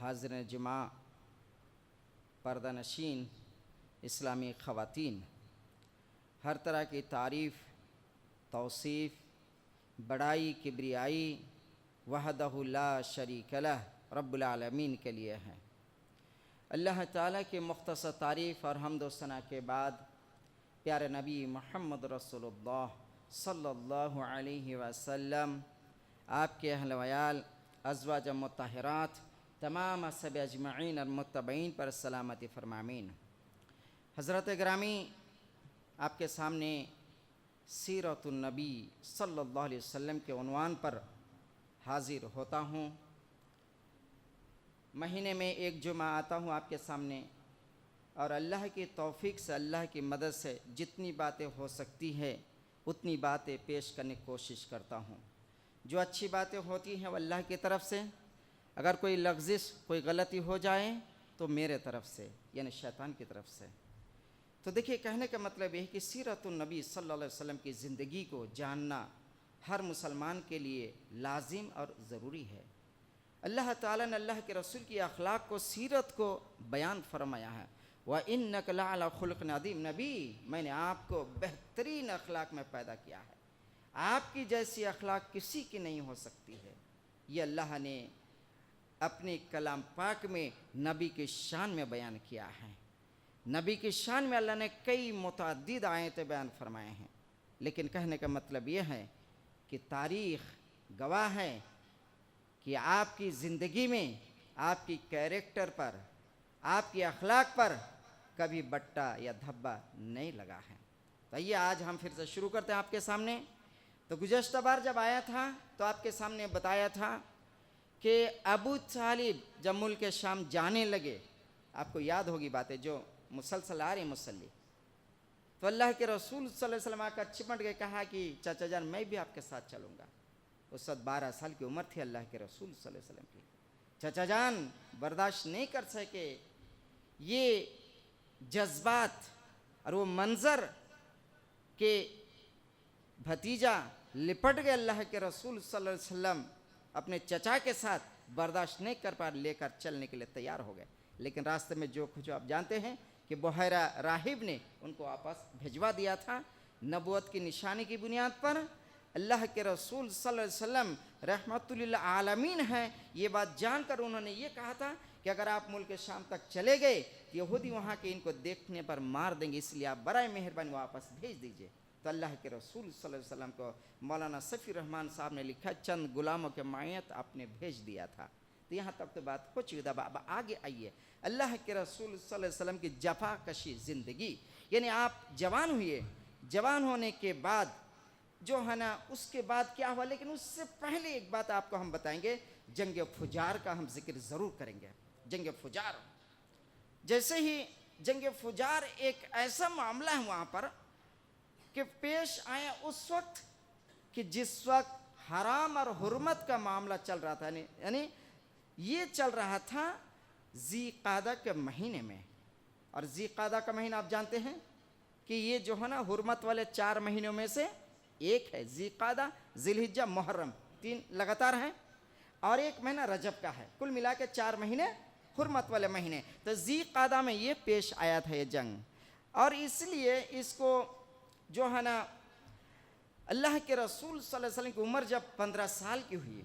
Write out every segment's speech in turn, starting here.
हाज़िर जमा पर्दा नशीन इस्लामी ख़वातीन, हर तरह की तारीफ़ तौसीफ़ बड़ाई किब्रियाई वहदहु ला शरीक लह रब्बुल आलमीन के लिए है। अल्लाह ताला की मुख्तसर तारीफ़ और हम्द व सना के बाद प्यारे नबी मोहम्मद रसूलुल्लाह सल्लल्लाहु अलैहि वसल्लम, आपके अहल वयाल अज़वाज मुत्तहरात तमाम असहाब अजमईन और मुत्तबईन पर सलामती फरमामीन। हज़रत ग्रामी, आपके सामने सीरतुन नबी सल्लल्लाहु अलैहि वसल्लम के उन्वान पर हाज़िर होता हूँ। महीने में एक जुमा आता हूँ आपके सामने और अल्लाह की तौफ़ीक से, अल्लाह की मदद से जितनी बातें हो सकती है उतनी बातें पेश करने की कोशिश करता हूँ। जो अच्छी बातें होती हैं वो अल्लाह की तरफ से, अगर कोई लफ्ज़िश कोई गलती हो जाए तो मेरे तरफ से यानी शैतान की तरफ से। तो देखिए, कहने का मतलब यह है कि सीरतुन नबी सल्लल्लाहु अलैहि वसल्लम की ज़िंदगी को जानना हर मुसलमान के लिए लाजिम और ज़रूरी है। अल्लाह ताला ने अल्लाह के रसूल की अखलाक को, सीरत को बयान फरमाया है। व इन्नक लअला खुल्क़िन अज़ीम। नबी, मैंने आपको बेहतरीन अखलाक में पैदा किया है, आपकी जैसी अखलाक किसी की नहीं हो सकती है। ये अल्लाह ने अपने कलाम पाक में नबी की शान में बयान किया है। नबी की शान में अल्लाह ने कई मुतअद्दिद आयतें बयान फरमाए हैं। लेकिन कहने का मतलब यह है कि तारीख़ गवाह है कि आपकी ज़िंदगी में, आपकी कैरेक्टर पर, आपकी अखलाक पर कभी बट्टा या धब्बा नहीं लगा है। तो आइए आज हम फिर से शुरू करते हैं आपके सामने। तो गुज़श्ता बार जब आया था तो आपके सामने बताया था कि अबू तालिब जब मुल्क शाम जाने लगे, आपको याद होगी बातें जो मुसलसल आ रही मुसल्ली, तो अल्लाह के रसूल सल्लल्लाहु अलैहि वसल्लम आकर चिपट के कहा कि चाचा जान, मैं भी आपके साथ चलूँगा। उस वक्त 12 साल की उम्र थी अल्लाह के रसूल सल्लल्लाहु अलैहि वसल्लम की। चाचा जान बर्दाश्त नहीं कर सके, ये जज्बात और वो मंजर के भतीजा लिपट गए अल्लाह के रसूल सल्लल्लाहु अलैहि वसल्लम अपने चचा के साथ बर्दाश्त नहीं कर पा, लेकर चलने के लिए तैयार हो गए। लेकिन रास्ते में जो कुछ आप जानते हैं कि बुहैरा राहिब ने उनको वापस भिजवा दिया था। नबूवत की निशानी की बुनियाद पर अल्लाह के रसूल सल्लल्लाहु अलैहि वसल्लम रहमतुल लिल आलमीन हैं, ये बात जानकर उन्होंने ये कहा था कि अगर आप मुल्क शाम तक चले गए तो यहूदी वहाँ के इनको देखने पर मार देंगे, इसलिए आप बराए मेहरबानी वापस भेज दीजिए। तो अल्लाह के रसूल सल्लल्लाहु अलैहि वसल्लम को मौलाना सफ़ी रहमान साहब ने लिखा, चंद गुलामों के मायत आपने भेज दिया था। तो यहाँ तक तो बात हो चुकी। अब आगे आइए, अल्लाह के रसूल सल्लल्लाहु अलैहि वसल्लम की जफाकशी ज़िंदगी, यानी आप जवान हुए, जवान होने के बाद जो है ना उसके बाद क्या हुआ। लेकिन उससे पहले एक बात आपको हम बताएंगे, जंग फुजार का हम जिक्र ज़रूर करेंगे। जंग फुजार, जैसे ही जंग फुजार एक ऐसा मामला है वहाँ पर कि पेश आया उस वक्त कि जिस वक्त हराम और हुर्मत का मामला चल रहा था, यानी ये चल रहा था ज़ीक़ादा के महीने में। और ज़ीक़ादा का महीना आप जानते हैं कि ये जो है ना हुर्मत वाले 4 महीनों में से एक है। ज़ीक़ादा, ज़िलहिज्जा, मुहर्रम, 3 लगातार हैं और एक महीना रजब का है। कुल मिला के 4 महीने हुर्मत वाले महीने। तो ज़ीक़ादा में ये पेश आया था ये जंग, और इसलिए इसको जो है ना अल्लाह के रसूल सल्लल्लाहु अलैहि वसल्लम की उम्र जब 15 साल की हुई,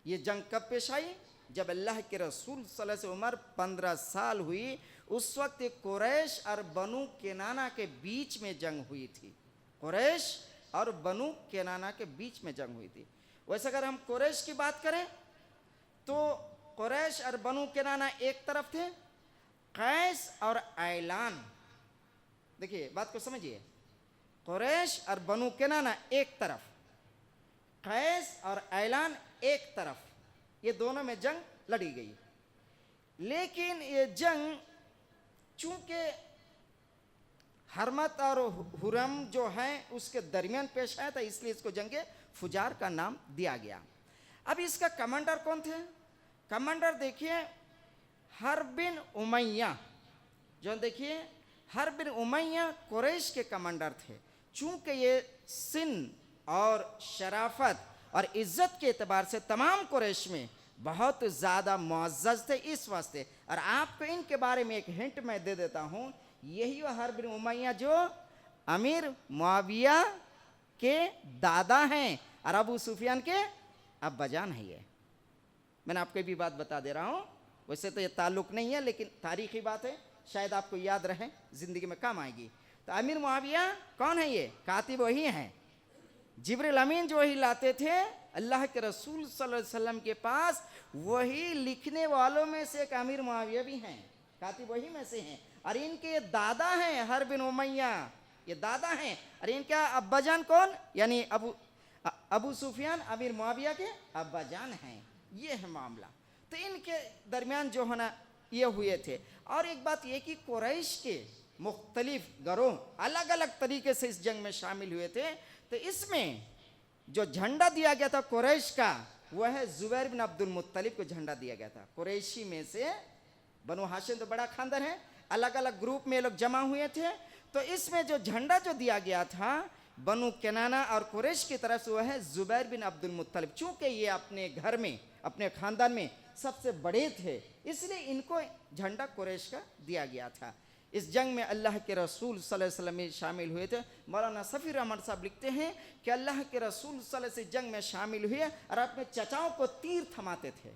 ये जंग कब पेश आई? जब अल्लाह के रसूल सल्लल्लाहु अलैहि वसल्लम उम्र 15 साल हुई, उस वक्त एक कुरैश और बनु केनाना के बीच में जंग हुई थी। कुरैश और बनु केनाना के बीच में जंग हुई थी। वैसे अगर हम कुरैश की बात करें तो कुरैश और बनु केनाना एक तरफ थे, कैस और ऐलान, देखिए बात को समझिए, कुरैश और बनु केनाना एक तरफ, कैस और ऐलान एक तरफ, ये दोनों में जंग लड़ी गई। लेकिन ये जंग चूंकि हरमत और हुरम जो है उसके दरमियान पेश आया था, इसलिए इसको जंग फुजार का नाम दिया गया। अब इसका कमांडर कौन थे? कमांडर देखिए हर्ब बिन उमैया, जो देखिए हर्ब बिन उमैया कुरैश के कमांडर थे। चूंकि ये सिन और शराफत और इज्जत के एतबार से तमाम कुरैश में बहुत ज़्यादा मुअज़्ज़ज़ थे, इस वास्ते। और आपको इनके बारे में एक हिंट मैं दे देता हूँ, यही वो हर्ब बिन उमैया जो अमीर मुआविया के दादा हैं और अबू सुफियान के अब्बाजान है। ये मैंने आपको भी बात बता दे रहा हूँ, वैसे तो ये ताल्लुक़ नहीं है लेकिन तारीख़ी बात है, शायद आपको याद रहे, ज़िंदगी में काम आएगी। तो अमीर मुआविया कौन है? ये कातिब वही हैं, जिब्रील अमीन जो वही लाते थे अल्लाह के रसूल सल्लल्लाहु अलैहि वसल्लम के पास, वही लिखने वालों में से एक अमीर मुआविया भी हैं, कातिब वही में से हैं। और इनके दादा हैं हर्ब बिन उमैया, ये दादा हैं। और इनका अब्बाजान कौन? यानी अबू सुफियान अमीर मुआविया के अब्बाजान हैं। ये है मामला। तो इनके दरमियान जो है ना ये हुए थे। और एक बात ये कि कुरैश के मुख्तलिफ गरोह अलग अलग तरीके से इस जंग में शामिल हुए थे। तो इसमें जो झंडा दिया गया था कुरैश का, वह है ज़ुबैर बिन अब्दुल मुत्तलिब को झंडा दिया गया था। कुरैशी में से, बनु हाशिम तो बड़ा खानदान है, अलग अलग ग्रुप में लोग जमा हुए थे। तो इसमें जो झंडा जो दिया गया था बनु केनाना और कुरैश की तरफ से, वह है ज़ुबैर बिन अब्दुल मुत्तलिब। चूँकि ये अपने घर में, अपने ख़ानदान में सबसे बड़े थे, इसलिए इनको झंडा कुरैश का दिया गया था। इस जंग में अल्लाह के रसूल सल्लल्लाहु अलैहि वसल्लम में शामिल हुए थे। मौलाना सफ़ी रहमान साहब लिखते हैं कि अल्लाह के रसूल सल्लल्लाहु अलैहि वसल्लम जंग में शामिल हुए और अपने चचाओं को तीर थमाते थे।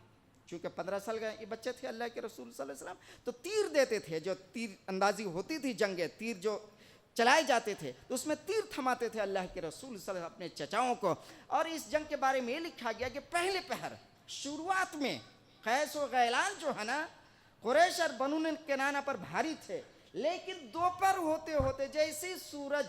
चूँकि 15 साल के ये बच्चे थे अल्लाह के रसूल सल्लल्लाहु अलैहि वसल्लम, तो तीर देते थे। जो तीर अंदाजी होती थी जंगे, तीर जो चलाए जाते थे, तो उसमें तीर थमाते थे अल्लाह के रसूल सल्लल्लाहु अलैहि वसल्लम अपने चचाओं को। और इस जंग के बारे में ये लिखा गया कि पहले पहर शुरुआत में कैस व गैलान जो है ना कुरैश और बनु केनाना पर भारी थे, लेकिन दोपहर होते होते जैसे सूरज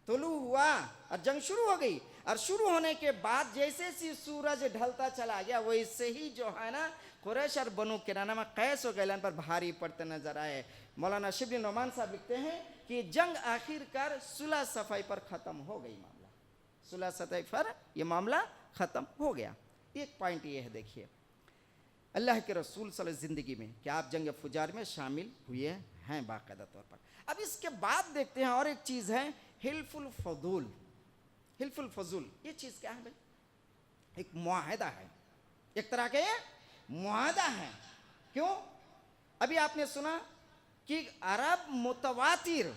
तुलू हुआ और जंग शुरू हो गई, और शुरू होने के बाद जैसे सूरज ढलता चला गया, वैसे ही जो है ना कुरैश और बनु केनाना में कैस और गैलान पर भारी पड़ते नजर आए। मौलाना शिबली नोमान साहब लिखते हैं कि जंग आखिरकार सुलह सफाई पर ख़त्म हो गई। मामला सुलह सफाई पर यह मामला ख़त्म हो गया। एक पॉइंट ये है, देखिए अल्लाह के रसूल सल्लल्लाहु अलैहि वसल्लम ज़िंदगी में कि आप जंग फुजार में शामिल हुए हैं बाकायदा तौर पर। अब इसके बाद देखते हैं और एक चीज़ है हिल्फुल फजूल। हिल्फुल फजूल ये चीज़ क्या है भाई? एक मुआहदा है, एक तरह के मुआहदा है। क्यों? अभी आपने सुना कि अरब मुतवातिर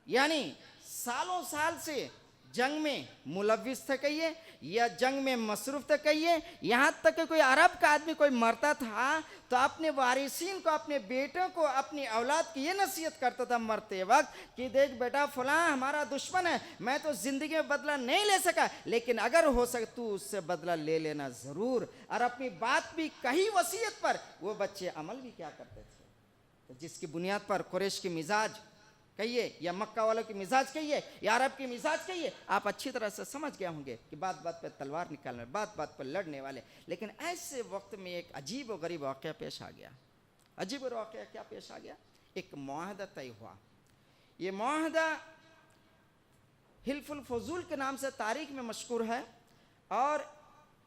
यानी सालों साल से जंग में मुलविस थे कहिए या जंग में मसरूफ थे कहिए, यहाँ तक कि कोई अरब का आदमी कोई मरता था तो अपने वारिसीन को, अपने बेटों को, अपनी औलाद की ये नसीहत करता था मरते वक्त कि देख बेटा फलां हमारा दुश्मन है, मैं तो ज़िंदगी में बदला नहीं ले सका, लेकिन अगर हो सके तू उससे बदला ले लेना ज़रूर। और अपनी बात भी कही वसीयत पर वो बच्चे अमल भी क्या करते थे। तो जिसकी बुनियाद पर कुरैश की मिजाज कहिए या मक्का वालों की मिजाज कहिए या अरब की मिजाज कहिए, आप अच्छी तरह से समझ गए होंगे कि बात बात पर तलवार निकालने, बात बात पर लड़ने वाले। लेकिन ऐसे वक्त में एक अजीब और गरीब वाक़या पेश आ गया। अजीब और वाक़या क्या पेश आ गया? एक मुआहदा तय हुआ। ये मुआहदा हिल्फुल फजूल के नाम से तारीख में मशहूर है। और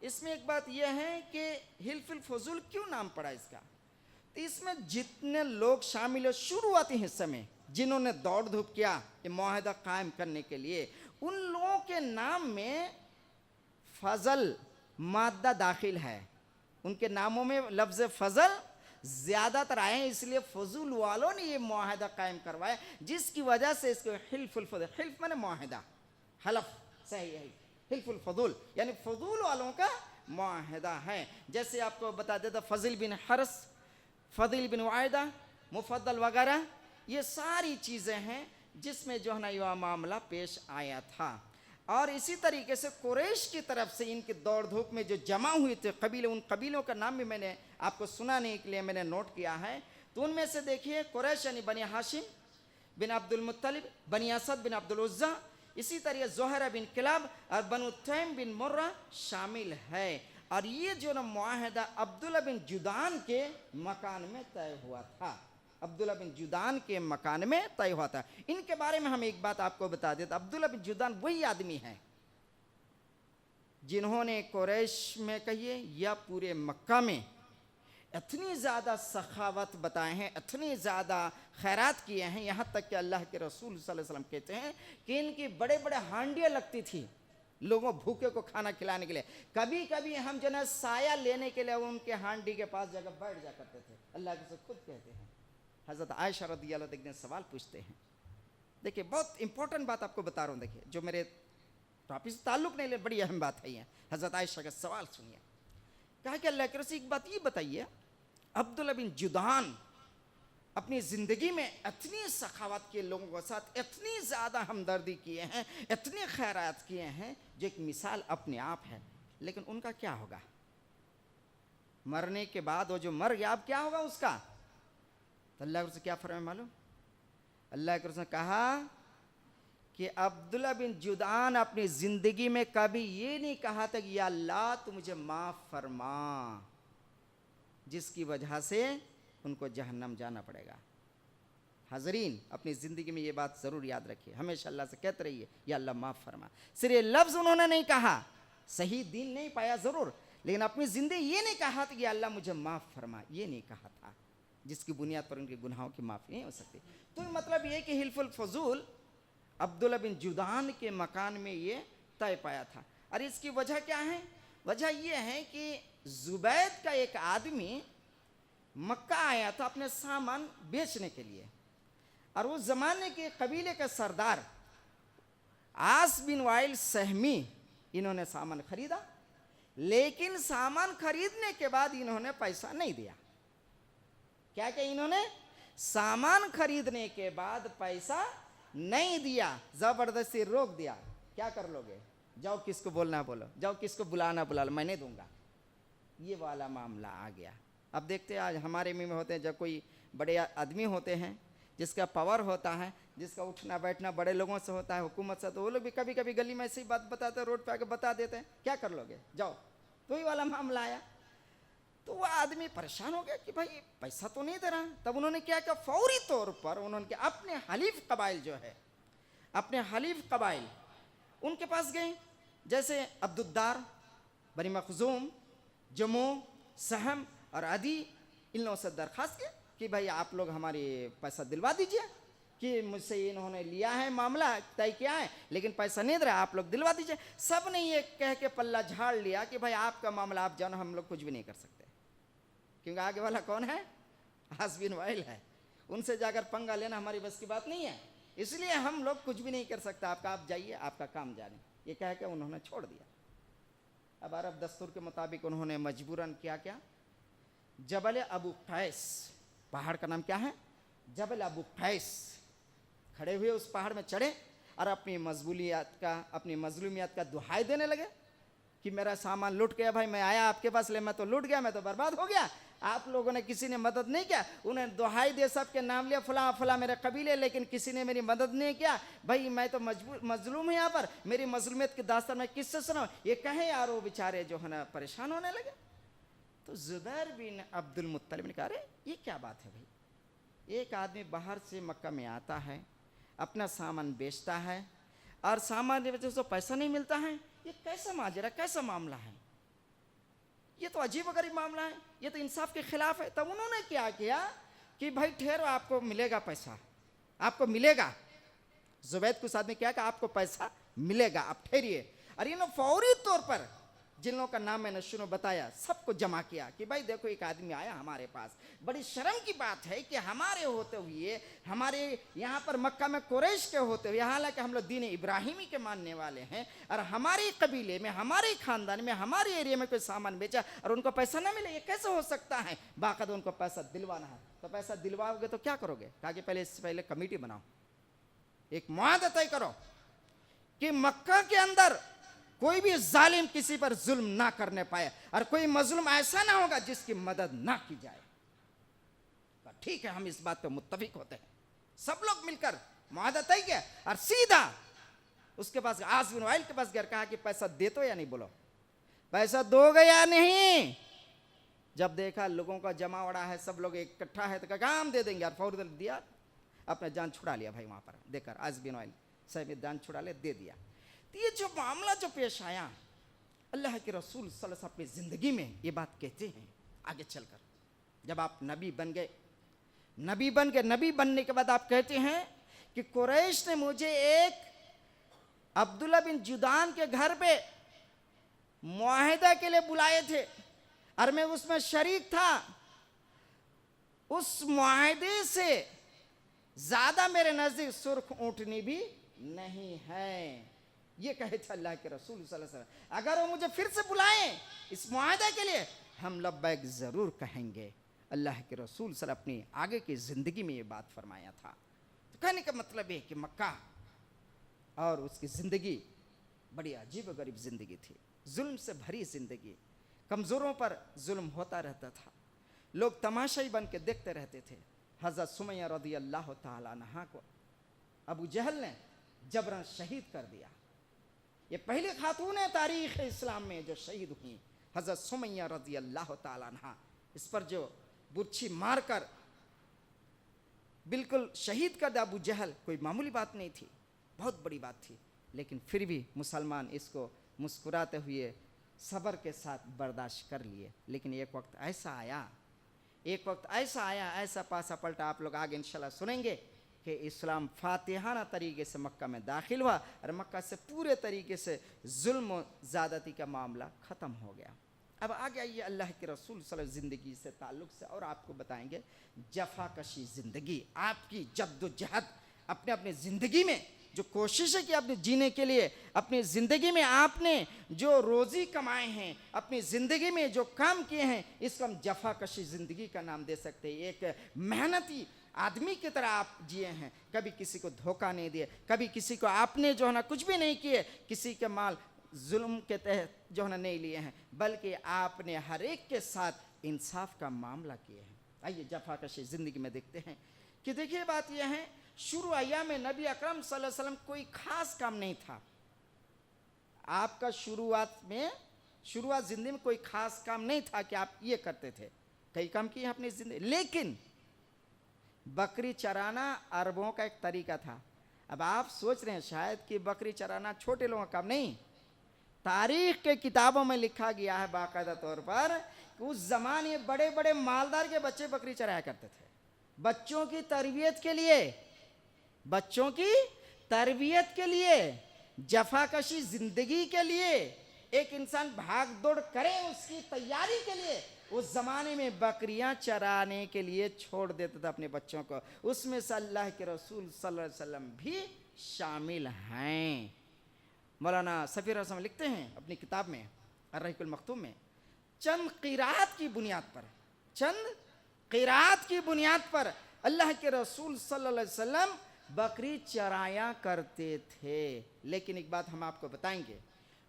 इसमें एक बात यह है कि हिल्फुल फजूल क्यों नाम पड़ा इसका, तो इसमें जितने लोग शामिल है शुरुआती हिस्से में, जिन्होंने दौड़ धूप किया ये मुआहदा कायम करने के लिए, उन लोगों के नाम में फजल मादा दाखिल है। उनके नामों में लफ्ज़ फजल ज़्यादातर आए हैं, इसलिए फजूल वालों ने ये मुआहदा कायम करवाया, जिसकी वजह से इसको हिल्फुल फजूल, हिल्फ माने मुआहदा, हलफ सही है, हिल्फुल फजूल यानी फजूल वालों का मुआहदा है। जैसे आपको बता देता फजील बिन हरस, फजील बिन वायदा, मुफद्दल वगैरह, ये सारी चीज़ें हैं जिसमें जो है ना यह मामला पेश आया था। और इसी तरीके से कुरैश की तरफ से इनकी दौड़ धूप में जो जमा हुए थे कबीले, उन कबीलों का नाम भी मैंने आपको सुनाने के लिए मैंने नोट किया है। तो उनमें से देखिए कुरैश यानी बनी हाशिम बिन अब्दुल मुत्तलिब, बनी असद बिन अब्दुल उज़्ज़ा, इसी तरह ज़ुहरा बिन किलाब और बनु तैम बिन मुर्रा शामिल है। और ये जो ना मुआहदा अब्दुल्ला बिन जुदान के मकान में तय हुआ था, अब्दुल्ला बिन जुदान के मकान में तय हुआ था। इनके बारे में हम एक बात आपको बता देते, अब्दुल्ला बिन जुदान वही आदमी हैं जिन्होंने कुरैश में कहिए या पूरे मक्का में इतनी ज़्यादा सखावत बताए हैं, इतनी ज़्यादा खैरात किए हैं, यहाँ तक कि अल्लाह के रसूल सल्लल्लाहु अलैहि वसल्लम कहते हैं कि इनकी बड़े बड़े हांडियाँ लगती थी लोगों भूखे को खाना खिलाने के लिए। कभी कभी हम जो है साया लेने के लिए उनके हांडी के पास जगह बैठ जा करते थे। अल्लाह के खुद कहते हैं, हज़रत आयशा रज़ियल्लाहु अन्हा एक दिन सवाल पूछते हैं। देखिए बहुत इंपॉर्टेंट बात आपको बता रहा हूँ, देखिए जो मेरे टॉपिक से ताल्लुक़ नहीं ले, बड़ी अहम बात है ये। हज़रत आयशा का सवाल सुनिए। कहा कि अल्लाह के रसूल एक बात ये बताइए, अब्दुल्ला बिन जुदान अपनी ज़िंदगी में इतनी सखावत के लोगों के साथ इतनी ज़्यादा हमदर्दी किए हैं, इतनी खैरात किए हैं, जो एक मिसाल अपने आप है, लेकिन उनका क्या होगा मरने के बाद? वो जो मर गया अब क्या होगा उसका? तो अल्लाह के रसूल क्या फरमाया मालूम? अल्लाह के रसूल ने कहा कि अब्दुल्ला बिन जुदान अपनी ज़िंदगी में कभी ये नहीं कहा था कि या अल्लाह तू मुझे माफ़ फरमा, जिसकी वजह से उनको जहन्नम जाना पड़ेगा। हाज़रीन अपनी ज़िंदगी में ये बात ज़रूर याद रखिए, हमेशा अल्लाह से कहते रहिए या अल्लाह माफ़ फरमा। सिर्फ ये लफ्ज़ उन्होंने नहीं कहा, सही दीन नहीं पाया ज़रूर, लेकिन अपनी ज़िंदगी ये नहीं कहा था कि अल्लाह मुझे माफ़ फरमा, ये नहीं कहा था, जिसकी बुनियाद पर उनके गुनाहों की माफ़ी नहीं हो सकती। तो मतलब ये कि हिल्फुल फजूल अब्दुल्ला बिन जुदान के मकान में ये तय पाया था। और इसकी वजह क्या है? वजह ये है कि जुबैद का एक आदमी मक्का आया था अपने सामान बेचने के लिए, और उस ज़माने के कबीले के सरदार आस बिन वाइल सहमी इन्होंने सामान खरीदा, लेकिन सामान खरीदने के बाद इन्होंने पैसा नहीं दिया। क्या क्या इन्होंने सामान खरीदने के बाद पैसा नहीं दिया, ज़बरदस्ती रोक दिया। क्या कर लोगे? जाओ किसको बोलना बोलो, जाओ किसको बुलाना बुला लो, मैं नहीं दूंगा। ये वाला मामला आ गया। अब देखते हैं आज हमारे में होते हैं, जब कोई बड़े आदमी होते हैं जिसका पावर होता है, जिसका उठना बैठना बड़े लोगों से होता है, हुकूमत से, तो वो लोग भी कभी कभी गली में ऐसी बात बताते हैं, रोड पे आके बता देते हैं, क्या कर लोगे जाओ। तो ये वाला मामला आया, तो वह आदमी परेशान हो गया कि भाई पैसा तो नहीं दे रहा। तब उन्होंने क्या किया, फौरी तौर पर उन्होंने अपने हलीफ कबाइल जो है, अपने हलीफ कबाइल उनके पास गए, जैसे अब्दुद्दार, बनी मखजूम, जमू, सहम और अदी, इन लोगों से दरख्वास्त की कि भाई आप लोग हमारे पैसा दिलवा दीजिए, कि मुझसे इन्होंने लिया है, मामला तय किया है, लेकिन पैसा नहीं दे रहा, आप लोग दिलवा दीजिए। सब ने ये कह के पल्ला झाड़ लिया कि भाई आपका मामला आप जानो, हम लोग कुछ भी नहीं कर सकते, क्योंकि आगे वाला कौन है? हास बिन वाइल है। उनसे जाकर पंगा लेना हमारी बस की बात नहीं है, इसलिए हम लोग कुछ भी नहीं कर सकते, आपका आप जाइए, आपका काम जाने, ये कह के उन्होंने छोड़ दिया। अब अरब दस्तूर के मुताबिक उन्होंने मजबूरन किया क्या? जबल अबू कैस, पहाड़ का नाम क्या है? जबल अबू कैस। खड़े हुए उस पहाड़ में चढ़े और अपनी मजलूमियत का दुहाई देने लगे कि मेरा सामान लूट गया, भाई मैं आया आपके पास ले, मैं तो लूट गया, मैं तो बर्बाद हो गया, आप लोगों ने किसी ने मदद नहीं किया। उन्हें दुहाई दे, सबके नाम लिया, फला फला मेरे कबीले, लेकिन किसी ने मेरी मदद नहीं किया। भाई मैं तो मजलूम हूँ यहाँ पर, मेरी मजलूमियत की दास्तान मैं किससे सुनाऊं? ये कहे यार, वो बेचारे जो है ना परेशान होने लगे। तो जुबैर बिन अब्दुल मुत्तलिब ने कहा, अरे ये क्या बात है भाई, एक आदमी बाहर से मक्का में आता है, अपना सामान बेचता है, और सामान की वजह से पैसा नहीं मिलता है, ये कैसा माजरा, कैसा मामला है? ये तो अजीब गरीब मामला है, ये तो इंसाफ के खिलाफ है। तब उन्होंने क्या किया कि भाई ठहरो, आपको मिलेगा पैसा, आपको मिलेगा। जुबैद कुछ आदमी क्या कि आपको पैसा मिलेगा, आप ठहरिए। और इन्होंने फौरी तौर पर जिन लोगों का नाम मैंने शुरू बताया, सबको जमा किया कि भाई देखो एक आदमी आया हमारे पास, बड़ी शर्म की बात है कि हमारे होते हुए, हमारे यहाँ पर मक्का में कुरैश के होते हुए, हालांकि हम लोग दीन इब्राहिमी के मानने वाले हैं, और हमारे कबीले में, हमारे खानदान में, हमारे एरिया में कोई सामान बेचा और उनको पैसा ना मिले, ये कैसे हो सकता है? बाकायदा उनको पैसा दिलवाना है। तो पैसा दिलवाओगे तो क्या करोगे? कहा कि पहले इससे पहले कमेटी बनाओ, एक मुआहदा तय करो कि मक्का के अंदर कोई भी जालिम किसी पर जुल्म ना करने पाए, और कोई मजलूम ऐसा ना होगा जिसकी मदद ना की जाए। तो ठीक है, हम इस बात पे मुत्तफिक होते हैं। सब लोग मिलकर मुआहदा तय किया, और सीधा उसके पास, आस बिन वाइल के पास गया, कहा कि पैसा दे तो या नहीं, बोलो पैसा दोगे या नहीं? जब देखा लोगों का जमावड़ा है, सब लोग इकट्ठा है, तो कहा हम दे देंगे, और फौरन दिया, अपने जान छुड़ा लिया भाई वहां पर देकर, आस बिन वाइल साहब जान छुड़ा ले, दे दिया। तो ये जो मामला जो पेश आया, अल्लाह के रसूल सल्लल्लाहु अलैहि वसल्लम अपनी जिंदगी में ये बात कहते हैं आगे चलकर, जब आप नबी बन गए, नबी बनने के बाद आप कहते हैं कि कुरैश ने मुझे एक अब्दुल्ला बिन जुदान के घर पे मुआहिदा के लिए बुलाए थे, और मैं उसमें शरीक था। उस मुआहिदे से ज्यादा मेरे नजदीक सुर्ख ऊंटनी भी नहीं है। ये कहे थे अल्लाह के रसूल सल्लल्लाहु अलैहि वसल्लम। अगर वो मुझे फिर से बुलाएं इस मुआहदा के लिए, हम लब्बैक जरूर कहेंगे। अल्लाह के रसूल सल्लल्लाहु अपनी आगे की जिंदगी में ये बात फरमाया था। तो कहने का मतलब है कि मक्का और उसकी जिंदगी बड़ी अजीब गरीब जिंदगी थी, जुल्म से भरी जिंदगी, कमजोरों पर जुल्म होता रहता था, लोग तमाशाई बन के देखते रहते थे। हज़रत सुमैया रज़ी अल्लाह तआला अन्हा को अबू जहल ने जबरन शहीद कर दिया। ये पहली खातून है तारीख इस्लाम में जो शहीद हुई, हज़रत सुमैया रज़ी अल्लाह तआला अन्हा। इस पर जो बुर्छी मारकर बिल्कुल शहीद कर दिया अबू जहल, कोई मामूली बात नहीं थी, बहुत बड़ी बात थी। लेकिन फिर भी मुसलमान इसको मुस्कुराते हुए सब्र के साथ बर्दाश्त कर लिए। लेकिन एक वक्त ऐसा आया, ऐसा पासा पलटा, आप लोग आगे इंशाल्लाह सुनेंगे कि इस्लाम फातिहाना तरीके से मक्का में दाखिल हुआ, और मक्का से पूरे तरीके से जुल्म ज़्यादती का मामला ख़त्म हो गया। अब आगे आइए अल्लाह के रसूल सल्लल्लाहु अलैहि वसल्लम ज़िंदगी से ताल्लुक़ से, और आपको बताएंगे जफाकशी ज़िंदगी, आपकी जद्दोजहद, अपने अपने ज़िंदगी में जो कोशिशें की आपने जीने के लिए, अपनी ज़िंदगी में आपने जो रोज़ी कमाए हैं, अपनी ज़िंदगी में जो काम किए हैं, इसको हम जफाकशी ज़िंदगी का नाम दे सकते हैं। एक मेहनती आदमी की तरह आप जिए हैं, कभी किसी को धोखा नहीं दिए, कभी किसी को आपने जो है ना कुछ भी नहीं किए, किसी के माल जुल्म के तहत जो है ना नहीं लिए हैं, बल्कि आपने हर एक के साथ इंसाफ का मामला किए हैं। आइए जफाकशी ज़िंदगी में देखते हैं कि देखिए बात यह है, शुरू अय्याम में नबी अकरम सल्लल्लाहु अलैहि वसल्लम कोई खास काम नहीं था। आपका शुरुआत ज़िंदगी में कोई खास काम नहीं था कि आप ये करते थे, कई काम किए अपनी ज़िंदगी। लेकिन बकरी चराना अरबों का एक तरीका था। अब आप सोच रहे हैं शायद कि बकरी चराना छोटे लोगों का काम नहीं, तारीख के किताबों में लिखा गया है बाकायदा तौर पर कि उस जमाने बड़े बड़े मालदार के बच्चे बकरी चराया करते थे। बच्चों की तरबियत के लिए, बच्चों की तरबियत के लिए, जफाकशी जिंदगी के लिए एक इंसान भाग दौड़ करे, उसकी तैयारी के लिए उस जमाने में बकरियां चराने के लिए छोड़ देते थे अपने बच्चों को। उसमें से अल्लाह के रसूल सल्लल्लाहु अलैहि वसल्लम भी शामिल हैं। मौलाना सफीर रसम लिखते हैं अपनी किताब में अर्रहीकुल मख्तूम में, चंद क़िरात की बुनियाद पर, चंद क़िरात की बुनियाद पर अल्लाह के रसूल सल्लल्लाहु अलैहि वसल्लम बकरी चराया करते थे। लेकिन एक बात हम आपको बताएंगे,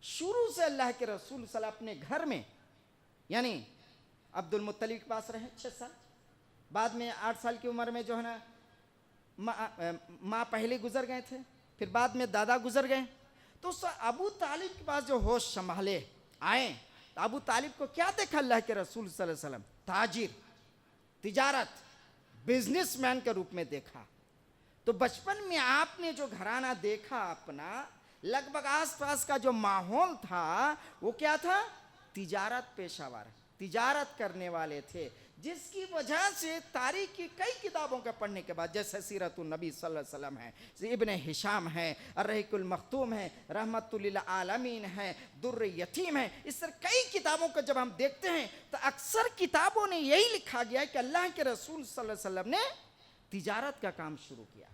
शुरू से अल्लाह के रसूल सल्लल्लाहु अपने घर में, यानी अब्दुल मुत्तलिब के पास रहे 6 साल, बाद में 8 साल की उम्र में जो है ना माँ पहले गुजर गए थे, फिर बाद में दादा गुजर गए, तो अबू तालिब के पास जो होश संभाले आए, तो अबू तालिब को क्या देखा अल्लाह के रसूल सल्लल्लाहु अलैहि वसल्लम? ताजिर, तिजारत, बिजनेसमैन के रूप में देखा। तो बचपन में आपने जो घराना देखा अपना, लगभग आसपास का जो माहौल था वो क्या था? तिजारत पेशावर, तिजारत करने वाले थे, जिसकी वजह से तारीख की कई किताबों के पढ़ने के बाद, जैसे सीरतुन नबी सल्लल्लाहु अलैहि वसल्लम है, इब्न हिशाम है, अर्रहीकुल मख्तूम है, रहमतुल लिल आलमीन है, दुर्र यतीम है, इस तरह कई किताबों को जब हम देखते हैं तो अक्सर किताबों ने यही लिखा गया है कि अल्लाह के रसूल सल्लल्लाहु अलैहि वसल्लम ने तिजारत का काम शुरू किया।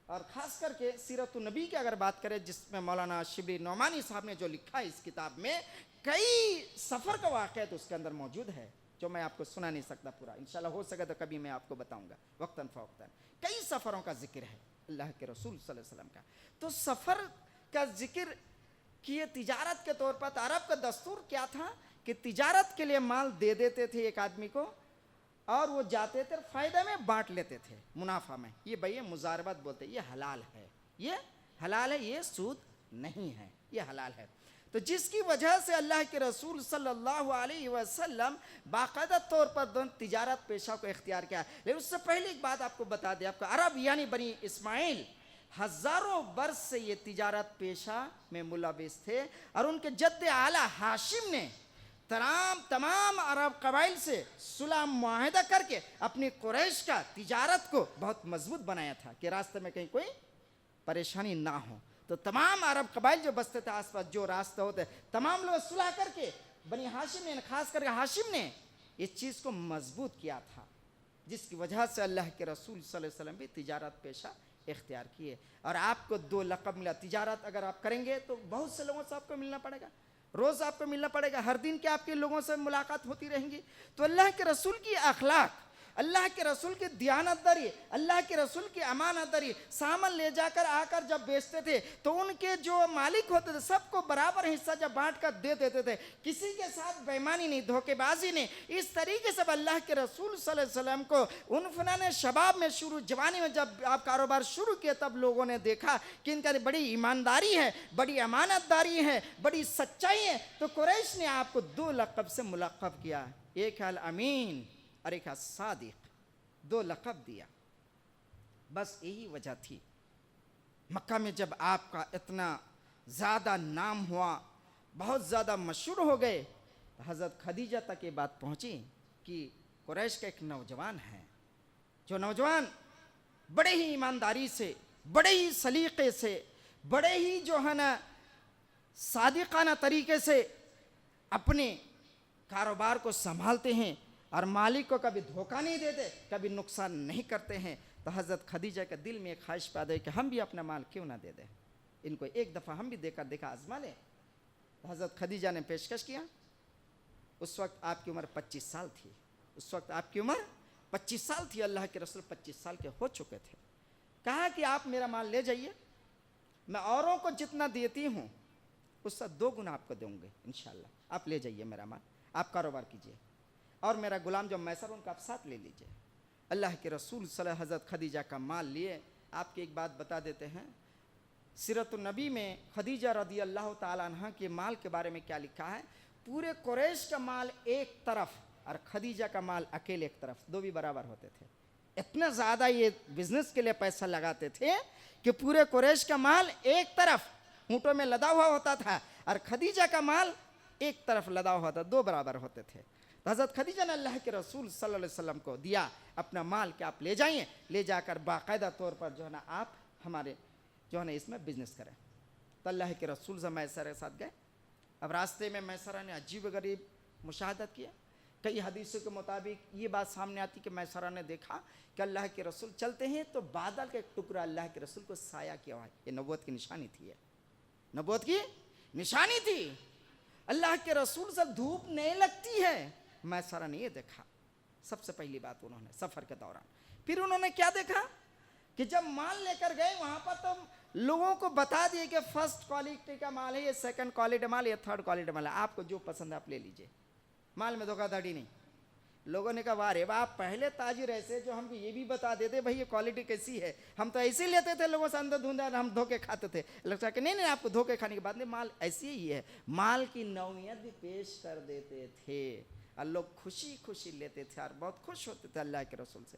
और ख़ास करके सीरतुन नबी की अगर बात करें, जिसमें मौलाना शिबली नौमानी साहब ने जो लिखा है इस किताब में, कई सफ़र का वाक़या तो उसके अंदर मौजूद है जो मैं आपको सुना नहीं सकता पूरा, इंशाल्लाह हो सके तो कभी मैं आपको बताऊंगा वक्तन फ़वक्तन। कई सफ़रों का जिक्र है अल्लाह के रसूल सल्लल्लाहु अलैहि वसल्लम का। तो सफ़र का जिक्र किए तिजारत के तौर पर, तो अरब का दस्तूर क्या था कि तिजारत के लिए माल दे देते थे एक आदमी को, और वो जाते थे फ़ायदे में बांट लेते थे, मुनाफा में। ये भैया मुजारबत बोलते, ये हलाल है, ये हलाल है, ये सूद नहीं है, ये हलाल है। तो जिसकी वजह से अल्लाह के रसूल सल्लल्लाहु अलैहि वसल्लम बाकायदा तौर पर तिजारत पेशा को इख्तियार किया। लेकिन उससे पहले एक बात आपको बता दें, आपको अरब यानी बनी इस्माइल हज़ारों बरस से ये तिजारत पेशा में मुलविस थे, और उनके जद्द आला हाशिम ने तमाम अरब कबाइल से सुलह मुआहिदा करके अपनी कुरैश का तिजारत को बहुत मजबूत बनाया था कि रास्ते में कहीं कोई परेशानी ना हो। तो तमाम अरब कबाइल जो बसते थे आसपास, जो रास्ते होते, तमाम लोग सुलह करके बनी हाशिम ने, खास करके हाशिम ने इस चीज़ को मजबूत किया था, जिसकी वजह से अल्लाह के रसूल सल्लल्लाहु अलैहि वसल्लम भी तिजारत पेशा इख्तियार किए। और आपको 2 लक़ब मिला। तिजारत अगर आप करेंगे तो बहुत से लोगों से आपको मिलना पड़ेगा, रोज़ आपको मिलना पड़ेगा, हर दिन के आपके लोगों से मुलाकात होती रहेंगी। तो अल्लाह के रसूल की अखलाक, अल्लाह के रसूल की दयानतदारी, अल्लाह के रसूल की अमानतदारी, सामान ले जाकर आकर जब बेचते थे तो उनके जो मालिक होते थे सबको बराबर हिस्सा जब बांट कर दे देते थे, किसी के साथ बेईमानी नहीं, धोखेबाजी नहीं। इस तरीके से अल्लाह के रसूल सल्लल्लाहु अलैहि वसल्लम को उन फनाने शबाब में, शुरू जवानी में जब आप कारोबार शुरू किए, तब लोगों ने देखा कि इनका बड़ी ईमानदारी है, बड़ी अमानतदारी है, बड़ी सच्चाई है। तो कुरैश ने आपको 2 लक़ब से मुलक़ब किया, एक अल अमीन और एक सादिक, 2 लक़ब दिया। बस यही वजह थी। मक्का में जब आपका इतना ज़्यादा नाम हुआ, बहुत ज़्यादा मशहूर हो गए, तो हज़रत खदीजा तक ये बात पहुँची कि कुरैश का एक नौजवान है, जो नौजवान बड़े ही ईमानदारी से, बड़े ही सलीक़े से, बड़े ही जो है ना सादिक़ाना तरीके से अपने कारोबार को संभालते हैं और मालिक को कभी धोखा नहीं देते, कभी नुकसान नहीं करते हैं। तो हज़रत खदीजा के दिल में एक ख्वाहिश पैदा है कि हम भी अपना माल क्यों ना दे दें, इनको एक दफ़ा हम भी देकर देखा, आजमा लें। तो हज़रत खदीजा ने पेशकश किया। उस वक्त आपकी उम्र 25 साल थी, उस वक्त आपकी उम्र 25 साल थी, अल्लाह के रसूल 25 साल के हो चुके थे। कहा कि आप मेरा माल ले जाइए, मैं औरों को जितना देती हूँ उससे 2 गुना आपको दूँगे इंशाअल्लाह। आप ले जाइए मेरा माल, आप कारोबार कीजिए, और मेरा गुलाम जो मैसर उनका आप साथ ले लीजिए। अल्लाह के रसूल सल्लल्लाहु अलैहि वसल्लम हज़रत खदीजा का माल लिए। आपकी एक बात बता देते हैं, सीरतुन नबी में खदीजा रदी अल्लाह ताला अन्हा के माल के बारे में क्या लिखा है। पूरे कुरैश का माल एक तरफ और खदीजा का माल अकेले एक तरफ, 2 भी बराबर होते थे। इतना ज़्यादा ये बिजनेस के लिए पैसा लगाते थे कि पूरे कुरैश का माल एक तरफ ऊँटों में लदा हुआ होता था और खदीजा का माल एक तरफ लदा हुआ था, 2 बराबर होते थे। तो हज़रत खदीजा ने अल्लाह के रसूल सल्लल्लाहु अलैहि वसल्लम को दिया अपना माल कि आप ले जाइए, ले जाकर बाकायदा तौर पर जो है ना आप हमारे जो है ना इसमें बिजनेस करें। तो अल्लाह के रसूल से मैसरा के साथ गए। अब रास्ते में मैसरा ने अजीब गरीब मुशाहदत किया। कई हदीसों के मुताबिक ये बात सामने आती कि मैसरा ने देखा कि अल्लाह के रसूल चलते हैं तो बादल का एक टुकड़ा अल्लाह के रसूल को साया किया हुआ है। ये नबूवत की निशानी थी, ये नबूवत की निशानी थी। अल्लाह के रसूल से धूप नहीं लगती है, मैसरा ने ये देखा। सबसे पहली बात उन्होंने सफ़र के दौरान, फिर उन्होंने क्या देखा कि जब माल लेकर गए वहाँ पर तो लोगों को बता दिए कि फर्स्ट क्वालिटी का माल है, ये सेकंड क्वालिटी माल, ये थर्ड क्वालिटी माल है, आपको जो पसंद है आप ले लीजिए, माल में धोखाधड़ी नहीं। लोगों ने कहा वाह रे वाह, पहले ताजिर ऐसे जो हमको ये भी बता देते भाई ये क्वालिटी कैसी है, हम तो ऐसे ही लेते थे लोगों से अंदर धुंधा, हम धोखे खाते थे। लगता है कि नहीं नहीं आपको धोखे खाने की बात नहीं, माल ऐसी ही है। माल की नौइयत भी पेश कर देते थे और लोग खुशी खुशी लेते थे और बहुत खुश होते थे अल्लाह के रसूल से।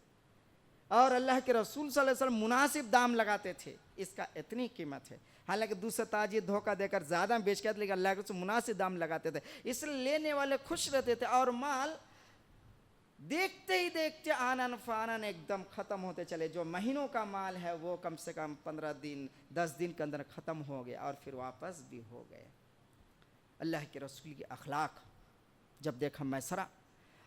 और अल्लाह के रसूल सल्लल्लाहु अलैहि वसल्लम मुनासिब दाम लगाते थे, इसका इतनी कीमत है। हालांकि दूसरे ताजिर धोखा देकर ज़्यादा बेच के, लेकिन अल्लाह के रसूल मुनासिब दाम लगाते थे, इसलिए लेने वाले खुश रहते थे। और माल देखते ही देखते आनन फानन एकदम ख़त्म होते चले। जो महीनों का माल है वो कम से कम 15 दिन 10 दिन के अंदर ख़त्म हो गया और फिर वापस भी हो गए। अल्लाह के रसूल की अखलाक जब देखा मैसरा,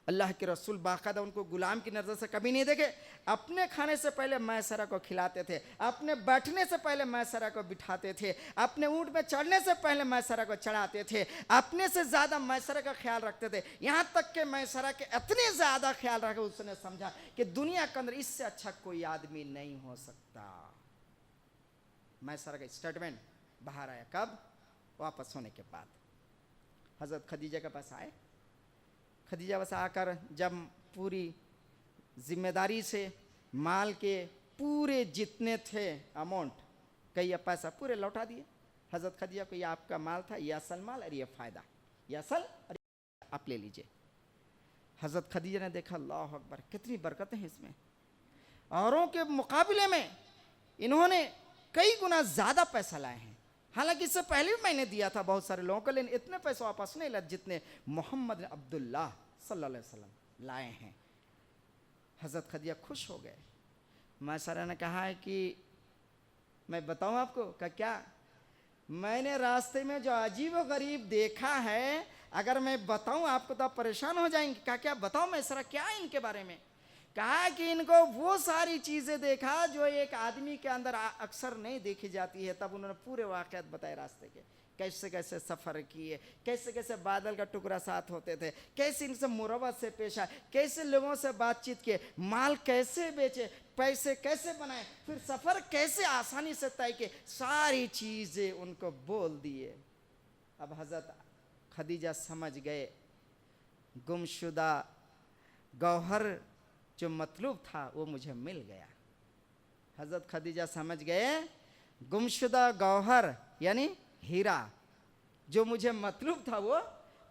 अल्लाह के रसूल बाकायदा उनको गुलाम की नज़र से कभी नहीं देखे। अपने खाने से पहले मैसरा को खिलाते थे, अपने बैठने से पहले मैसरा को बिठाते थे, अपने ऊँट में चढ़ने से पहले मैसरा को चढ़ाते थे, अपने से ज़्यादा मैसरा का ख्याल रखते थे। यहाँ तक कि मैसरा के इतने ज़्यादा ख्याल रखे उसने समझा कि दुनिया के अंदर इससे अच्छा कोई आदमी नहीं हो सकता। मैसरा का स्टेटमेंट बाहर आया कब? वापस होने के बाद। हज़रत खदीजा के पास आए। खदीजा बस आकर जब पूरी जिम्मेदारी से माल के पूरे जितने थे अमाउंट, कई पैसा पूरे लौटा दिए। हज़रत खदीजा को ये आपका माल था, ये असल माल और ये फ़ायदा, ये असल और आप ले लीजिए। हज़रत खदीजा ने देखा अल्लाह अकबर, कितनी बरकतें हैं इसमें। औरों के मुकाबले में इन्होंने कई गुना ज़्यादा पैसा लाए हैं। हालांकि इससे पहले भी मैंने दिया था बहुत सारे लोगों को, लेकिन इतने पैसे वापस नहीं लाए जितने मोहम्मद अब्दुल्ला सल्लल्लाहु अलैहि वसल्लम लाए हैं। हज़रत खदीजा खुश हो गए। मैसरा ने कहा है कि मैं बताऊं आपको का क्या, मैंने रास्ते में जो अजीब व गरीब देखा है, अगर मैं बताऊं आपको तो आप परेशान हो जाएंगे। कहा क्या बताऊं मैसरा, क्या है इनके बारे में? कहा कि इनको वो सारी चीज़ें देखा जो एक आदमी के अंदर अक्सर नहीं देखी जाती है। तब उन्होंने पूरे वाक़यात बताए रास्ते के, कैसे कैसे सफ़र किए, कैसे कैसे बादल का टुकड़ा साथ होते थे, कैसे इनसे मुरवत से पेश आए, कैसे लोगों से बातचीत किए, माल कैसे बेचे, पैसे कैसे बनाए, फिर सफ़र कैसे आसानी से तय किए, सारी चीज़ें उनको बोल दिए। अब हज़रत खदीजा समझ गए गुमशुदा गौहर जो मतलूब था वो मुझे मिल गया। हज़रत खदीजा समझ गए गुमशुदा गौहर यानी हीरा जो मुझे मतलूब था वो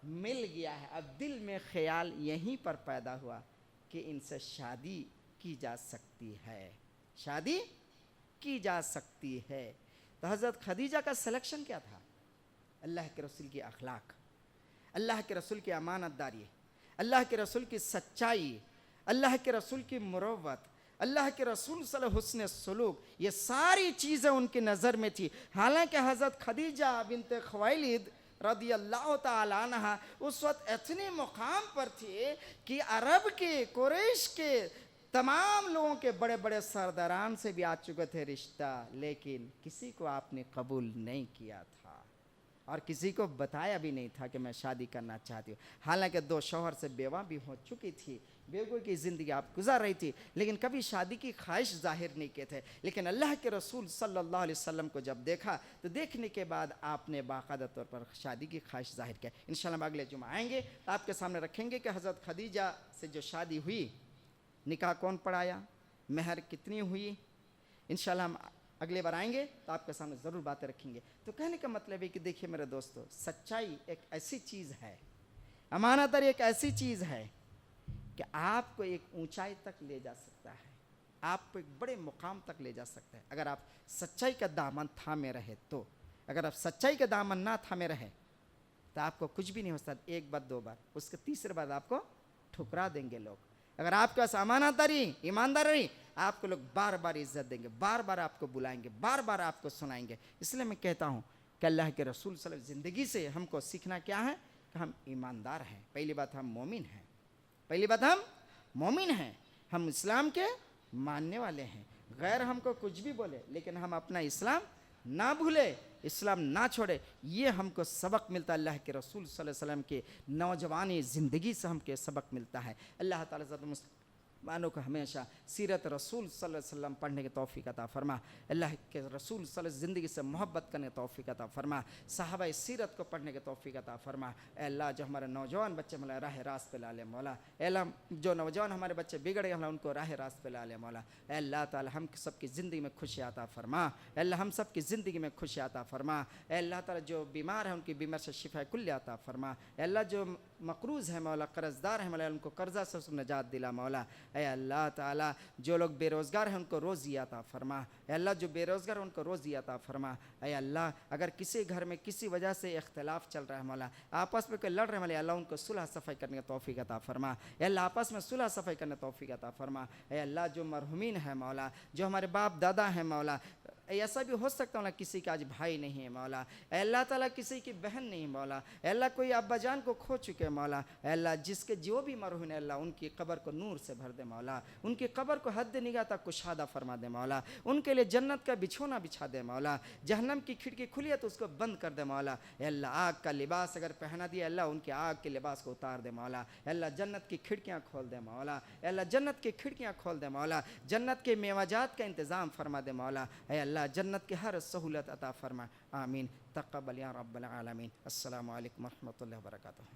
मिल गया है। अब दिल में ख्याल यहीं पर पैदा हुआ कि इनसे शादी की जा सकती है, शादी की जा सकती है। तो हज़रत खदीजा का सिलेक्शन क्या था? अल्लाह के रसूल की अखलाक, अल्लाह के रसूल की अमानतदारी, अल्लाह के रसूल की सच्चाई, अल्लाह के रसूल की मुरव्वत, अल्लाह के रसूल सल्लल्लाहु अलैहि हुस्न सलूक, ये सारी चीज़ें उनकी नज़र में थी। हालांकि हज़रत खदीजा बिन्त खुवैलिद रदी अल्लाह ताला अन्हा उस वक्त इतने मुकाम पर थे कि अरब के कुरैश के तमाम लोगों के बड़े बड़े सरदारान से भी आ चुके थे रिश्ता, लेकिन किसी को आपने कबूल नहीं किया था और किसी को बताया भी नहीं था कि मैं शादी करना चाहती हूँ। हालांकि 2 शौहर से बेवा भी हो चुकी थी, बेगों की ज़िंदगी आप गुजार रही थी, लेकिन कभी शादी की ख्वाहिश जाहिर नहीं किए थे। लेकिन अल्लाह के रसूल सल्लल्लाहु अलैहि वसल्लम को जब देखा तो देखने के बाद आपने बाकायदा तौर पर शादी की ख्वाहिश जाहिर किया। इंशाअल्लाह हम अगले जुमा आएंगे तो आपके सामने रखेंगे कि हज़रत खदीजा से जो शादी हुई, निकाह कौन पढ़ाया, महर कितनी हुई। इंशाअल्लाह हम अगले बार आएंगे तो आपके सामने ज़रूर बातें रखेंगे। तो कहने का मतलब है कि देखिए मेरे दोस्तों, सच्चाई एक ऐसी चीज़ है, अमानतदारी एक ऐसी चीज़ है कि आपको एक ऊंचाई तक ले जा सकता है, आपको एक बड़े मुकाम तक ले जा सकता है अगर आप सच्चाई का दामन थामे रहे तो। अगर आप सच्चाई का दामन ना थामे रहे तो आपको कुछ भी नहीं हो सकता। 1 बार 2 बार, उसके तीसरे बार आपको ठुकरा देंगे लोग। अगर आपके पास अमानतदारी, ईमानदारी, आपको लोग बार बार इज्जत देंगे, बार बार आपको बुलाएंगे, बार बार आपको सुनाएंगे। इसलिए मैं कहता हूँ कि अल्लाह के रसूल सल्लल्लाहु अलैहि वसल्लम ज़िंदगी से हमको सीखना क्या है कि हम ईमानदार हैं। पहली बात हम मोमिन हैं, पहली बात हम मोमिन हैं, हम इस्लाम के मानने वाले हैं। गैर हमको कुछ भी बोले लेकिन हम अपना इस्लाम ना भूले, इस्लाम ना छोड़े, ये हमको सबक मिलता है। अल्लाह के रसूल सल्लल्लाहु अलैहि वसल्लम के नौजवानी ज़िंदगी से हमको सबक मिलता है। अल्लाह ताला मुसलमानों को हमेशा सीरत रसूल सल्लल्लाहु अलैहि वसल्लम पढ़ने की तौफीक अता फरमा। अल्लाह के रसूल सल्लल्लाहु अलैहि वसल्लम ज़िंदगी से मोहब्बत करने की तौफीक अता फरमा। सहाबा सीरत को पढ़ने की तौफीक अता फरमा। अल्लाह जो हमारे नौजवान बच्चे मौला राह रास्त पे ला ले मौला। अल्लाह जो नौजवान हमारे बच्चे बिगड़ गए मौला उनको राह रास्त पे ला ले मौला। अल्लाह ताला हम सबकी ज़िंदगी में खुशी अता फरमा। अल्लाह हम सबकी ज़िंदगी में खुशी अता फरमा। अल्लाह ताला जो बीमार है उनकी बीमार से शिफा कुल्ली अता फरमा। अल्लाह जो मकरूज़ है मौला, कर्ज़दार है मौला, उनको कर्ज़ा से निजात दिला मौला। अल्लाह ताला जो लोग बेरोज़गार हैं उनको रोज़ी अता फरमा। अल्लाह जो बेरोज़गार उनको रोज़ी अता फरमा। अल्लाह अगर किसी घर में किसी वजह से इख्तिलाफ़ चल रहा है मौला, आपस में कोई लड़ रहे मौला, अल्लाह उनको सुलह सफ़ाई करने की तौफीक अता फरमा। अल्लाह आपस में सुलह सफ़ाई करने की तौफीक अता फरमा। अल्लाह जो मरहुमीन है मौला, जो हमारे बाप दादा हैं मौला, ऐसा भी हो सकता है मौला किसी का आज भाई नहीं है मौला, अल्लाह ताला किसी की बहन नहीं मौला, अल्लाह कोई अब्बा जान को खो चुके हैं मौला, अल्लाह जिसके जो भी मरहूम है अल्लाह उनकी कब्र को नूर से भर दे मौला, उनकी कब्र को हद निगाह तक कुशादा फरमा दे मौला, उनके लिए जन्नत का बिछोना बिछा दे मौला, जहन्नम की खिड़की खुली है तो उसको बंद कर दे मौला। अल्लाह आग का लिबास अगर पहना दिया अल्लाह उनके आग के लिबास को उतार दे मौला। अल्लाह जन्नत की खिड़कियाँ खोल दे मौला, अल्लाह जन्नत की खिड़कियाँ खोल दे मौला, जन्नत के मेवाजात का इंतज़ाम फरमा दे मौला। अल्लाह जन्नत की हर सहूलत अता फरमा। आमीन। तक़ब्बल या रब्बल आलमीन। अस्सलामु अलैकुम व रहमतुल्लाहि व बरकातुहू।